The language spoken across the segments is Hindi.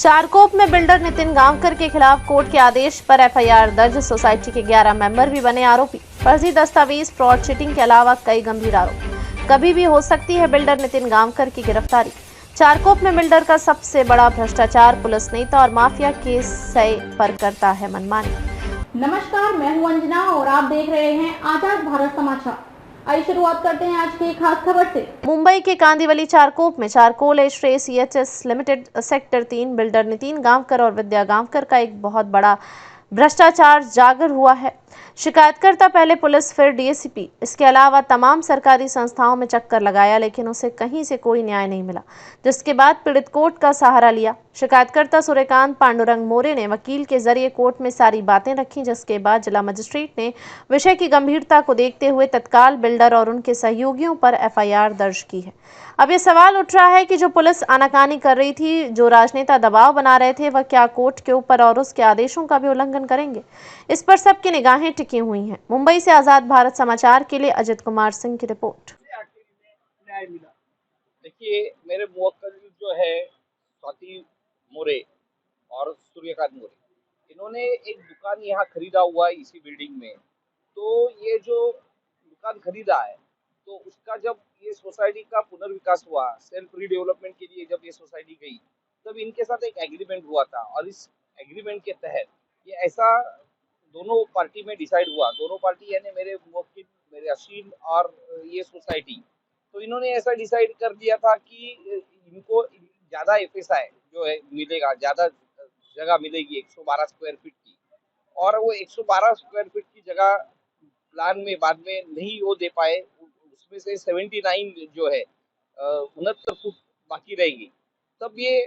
चारकोप में बिल्डर नितिन गांवकर के खिलाफ कोर्ट के आदेश पर एफआईआर दर्ज। सोसाइटी के 11 मेंबर भी बने आरोपी। फर्जी दस्तावेज, फ्रॉड, चीटिंग के अलावा कई गंभीर आरोप। कभी भी हो सकती है बिल्डर नितिन गांवकर की गिरफ्तारी। चारकोप में बिल्डर का सबसे बड़ा भ्रष्टाचार, पुलिस नेता और माफिया के सय पर करता है मनमानी। नमस्कार, मैं हूं अंजना और आप देख रहे हैं आजाद भारत समाचार। आइए शुरुआत करते हैं आज की खास खबर से। मुंबई के कांदिवली चारकोप में चारकोल एश्रे CHS limited sector 3 builder Nitin Gaonkar और विद्या गांवकर का एक बहुत बड़ा भ्रष्टाचार जागर हुआ है। शिकायतकर्ता पहले पुलिस, फिर डीएसपी, इसके अलावा तमाम सरकारी संस्थाओं में चक्कर लगाया, लेकिन उसे कहीं से कोई न्याय नहीं मिला, जिसके बाद पीड़ित कोर्ट का सहारा लिया। शिकायतकर्ता सूर्यकांत पांडुरंग मोरे ने वकील के जरिए कोर्ट में सारी बातें रखी, जिसके बाद जिला मजिस्ट्रेट ने विषय की गंभीरता को देखते हुए तत्काल बिल्डर और उनके सहयोगियों पर एफआईआर दर्ज की है। अब ये सवाल उठ रहा है कि जो पुलिस आनाकानी कर रही थी, जो राजनेता दबाव बना रहे थे, वह क्या कोर्ट के ऊपर और उसके आदेशों का भी उल्लंघन करेंगे? इस पर सबकी निगाहें टिकी हुई हैं। मुंबई से आजाद भारत समाचार के लिए अजित कुमार सिंह की रिपोर्ट। न्याय मिला। देखिए, मेरे मुवक्किल जो है स्वाति मोरे और सूर्यकांत मोरे, इन्होंने एक दुकान यहाँ खरीदा हुआ है इसी बिल्डिंग में। तो ये जो दुकान खरीदा है, तो उसका जब ये सोसाइटी का पुनर्विकास हुआ, सेल्फ रीडेवलपमेंट के लिए जब ये सोसाइटी गई, तब इनके साथ एक एग्रीमेंट हुआ था और इस एग्रीमेंट के तहत ये ऐसा दोनों पार्टी में डिसाइड हुआ। दोनों पार्टी यानी मेरे मुवक्किल, मेरे असीम और ये सोसाइटी, तो इन्होंने ऐसा डिसाइड कर दिया था कि इनको ज़्यादा एफएसआई जो है मिलेगा, ज़्यादा जगह मिलेगी 112 स्क्वायर फीट की, और वो 112 स्क्वायर फीट की जगह प्लान में बाद में नहीं वो दे पाए। उसमें से 79 जो है 69 फुट बाकी रहेगी। तब ये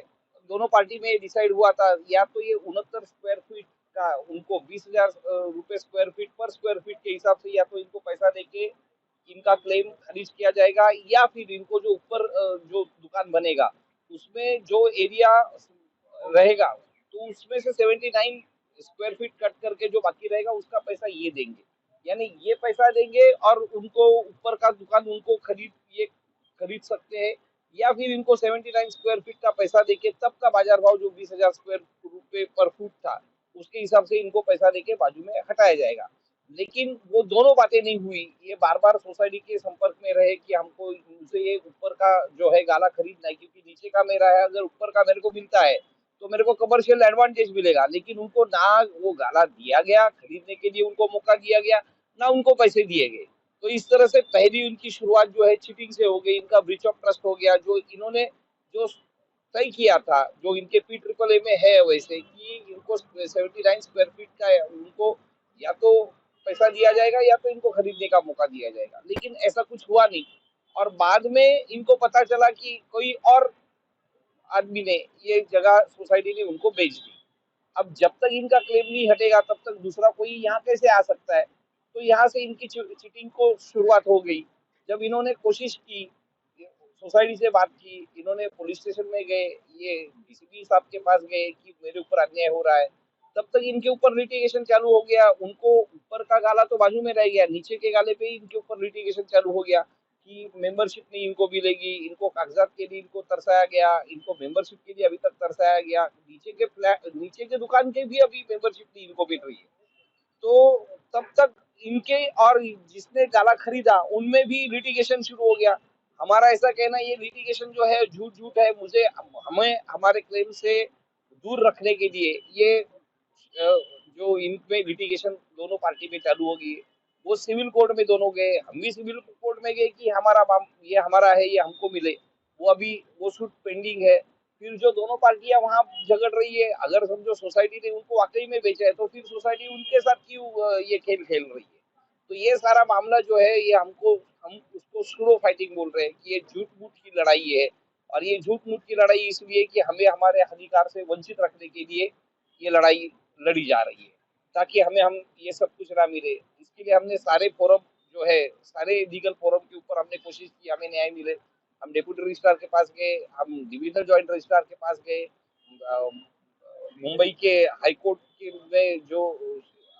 दोनों पार्टी में डिसाइड हुआ था, या तो ये 69 स्क्वायर फीट का उनको 20,000 रुपए स्क्वायर फीट पर स्क्वायर फीट के हिसाब से, या तो इनको पैसा देके इनका क्लेम खारिज किया जाएगा, या फिर इनको जो ऊपर जो दुकान बनेगा उसमें जो एरिया रहेगा, तो उसमें से 79 स्क्वायर फीट कट करके जो बाकी रहेगा उसका पैसा ये देंगे। यानी ये पैसा देंगे और उनको ऊपर का दुकान उनको खरीद सकते हैं, या फिर इनको 79 स्क्वायर फीट का पैसा देके तब का बाजार भाव जो 20,000 स्क्वायर रुपए पर फुट था उसके हिसाब से इनको पैसा देके बाजू में हटाया जाएगा। लेकिन वो दोनों बातें नहीं हुई। ये बार बार सोसाइटी के संपर्क में रहे कि हमको उनसे ये ऊपर का जो है गाला खरीदना है, क्योंकि नीचे का मेरा है, अगर ऊपर का मेरे को मिलता है तो मेरे को कमर्शियल एडवांटेज मिलेगा। लेकिन उनको ना वो गाला दिया गया, खरीदने के लिए उनको मौका दिया गया, ना उनको पैसे दिए गए। तो इस तरह से पहली उनकी शुरुआत जो है चीटिंग से हो गई, इनका ब्रीच ऑफ ट्रस्ट हो गया। जो इन्होंने जो तय किया था, जो इनके PAAA में है वैसे कि इनको 79 स्क्वायर फीट का उनको या तो पैसा दिया जाएगा या तो इनको खरीदने का मौका दिया जाएगा, लेकिन ऐसा कुछ हुआ नहीं। और बाद में इनको पता चला कि कोई और आदमी ने ये जगह सोसाइटी ने उनको बेच दी। अब जब तक इनका क्लेम नहीं हटेगा तब तक दूसरा कोई यहाँ कैसे आ सकता है? तो यहाँ से इनकी चीटिंग को शुरुआत हो गई। जब इन्होंने कोशिश की, सोसाइटी से बात की, इन्होंने पुलिस स्टेशन में गए, ये डीसीपी साहब के पास गए कि मेरे ऊपर अन्याय हो रहा है, तब तक इनके ऊपर लिटिगेशन चालू हो गया। उनको ऊपर का गाला तो बाजू में रह गया, नीचे के गाले पे ही इनके ऊपर लिटिगेशन चालू हो गया कि मेंबरशिप नहीं इनको मिलेगी, इनको कागजात के लिए इनको तरसाया गया, इनको मेंबरशिप के लिए अभी तक तरसाया गया, नीचे के फ्लैट, नीचे के दुकान के भी अभी मेंबरशिप नहीं इनको मिल रही है। तो तब तक इनके और जिसने गाला खरीदा उनमें भी लिटिगेशन शुरू हो गया। हमारा ऐसा कहना, ये लिटिगेशन जो है झूठ है। हमें हमारे क्लेम से दूर रखने के लिए ये जो इनमें लिटिगेशन दोनों पार्टी में चालू होगी, वो सिविल कोर्ट में दोनों गए, हम भी सिविल कोर्ट में गए कि ये हमारा है, ये हमको मिले। वो अभी वो सूट पेंडिंग है। फिर जो दोनों पार्टियां वहां झगड़ रही है, अगर समझो सोसाइटी ने उनको वाकई में बेचा है तो फिर सोसाइटी उनके साथ क्यों ये खेल खेल रही है? तो ये सारा मामला जो है ये हम उसको सूडो फाइटिंग बोल रहे हैं कि ये झूठ मूठ की लड़ाई है। और ये झूठ मूठ की लड़ाई इसलिए कि हमें हमारे अधिकार से वंचित रखने के लिए ये लड़ाई लड़ी जा रही है, ताकि हम ये सब कुछ ना मिले। इसके लिए हमने सारे फोरम जो है, सारे लीगल फोरम के ऊपर हमने कोशिश की हमें न्याय मिले। हम डेप्यूटी रजिस्ट्रार के पास गए, हम डिविजनल जॉइंट रजिस्ट्रार के पास गए, मुंबई के हाईकोर्ट के में जो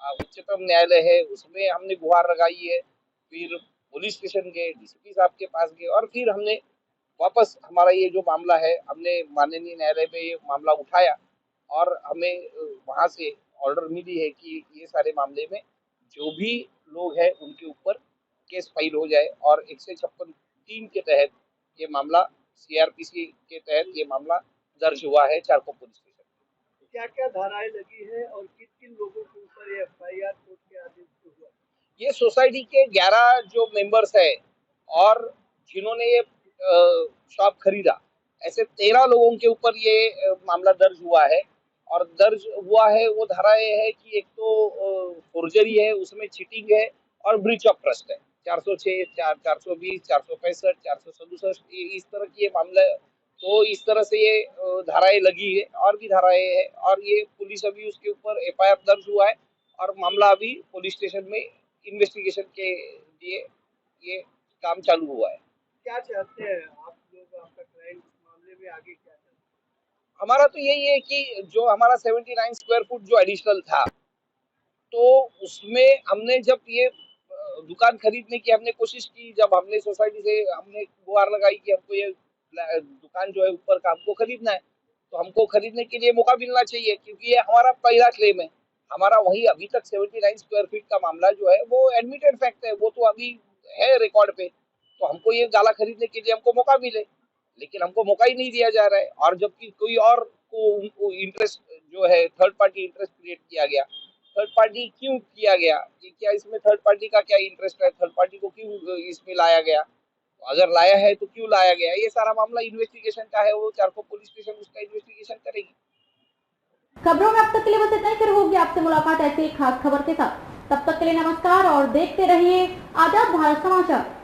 उच्चतम न्यायालय है उसमें हमने गुहार लगाई है। फिर पुलिस स्टेशन गए, डीसीपी साहब के पास गए, और फिर हमने वापस हमारा ये जो मामला है हमने माननीय न्यायालय में ये मामला उठाया और हमें वहां से ऑर्डर मिली है कि ये सारे मामले में जो भी लोग हैं उनके ऊपर केस फाइल हो जाए और 156(3) के तहत ये मामला, सीआरपीसी के तहत ये मामला दर्ज हुआ है चारकोप पुलिस स्टेशन। क्या क्या धाराएं लगी है और किन किन लोगों के ऊपर ये एफआईआर कोर्ट के आदेश से हुआ? ये सोसाइटी के 11 जो मेंबर्स है और जिन्होंने ये शॉप खरीदा, ऐसे 13 लोगों के ऊपर ये मामला दर्ज हुआ है। और दर्ज हुआ है वो धाराएं है कि एक तो फोर्जरी है, उसमें चीटिंग है और ब्रीच ऑफ ट्रस्ट है। 406, 420, 465, 467 इस तरह की ये मामला। तो इस तरह से ये धाराएं लगी है और भी धाराएं है और ये पुलिस अभी उसके ऊपर एफआईआर दर्ज हुआ है और मामला अभी पुलिस स्टेशन में इन्वेस्टिगेशन के लिए ये काम चालू हुआ है। क्या चाहते हैं आप लोग, आपका क्लाइंट इस मामले में आगे क्या चाहते हैं? हमारा तो यही है कि जो हमारा 79 स्क्वायर फुट जो एडिशनल था, तो उसमें हमने जब ये दुकान खरीदने की हमने कोशिश की, जब हमने सोसाइटी से हमने गुहार लगाई कि हमको ये दुकान जो है ऊपर का हमको खरीदना है, तो हमको खरीदने के लिए मौका मिलना चाहिए क्योंकि ये हमारा पहला क्लेम है। हमारा वही अभी तक 79 स्क्वायर फीट का मामला जो है वो एडमिटेड फैक्ट है, वो तो अभी है रिकॉर्ड पे। तो हमको ये गाला खरीदने के लिए हमको मौका मिले, लेकिन हमको मौका ही नहीं दिया जा रहा है। और जबकि कोई और को इंटरेस्ट जो है, थर्ड पार्टी इंटरेस्ट क्रिएट किया गया। थर्ड पार्टी क्यों किया गया, कि क्या इसमें थर्ड पार्टी का क्या इंटरेस्ट है, थर्ड पार्टी को क्यों इसमें लाया गया, अगर लाया है तो क्यों लाया गया, ये सारा मामला इन्वेस्टिगेशन का है। वो चारकोप पुलिस स्टेशन उसका इन्वेस्टिगेशन करेगी। खबरों में अब तक के लिए बस इतना ही। फिर होगी आपसे मुलाकात ऐसी एक खास खबर के साथ। तब तक के लिए नमस्कार और देखते रहिए आजाद भारत समाचार।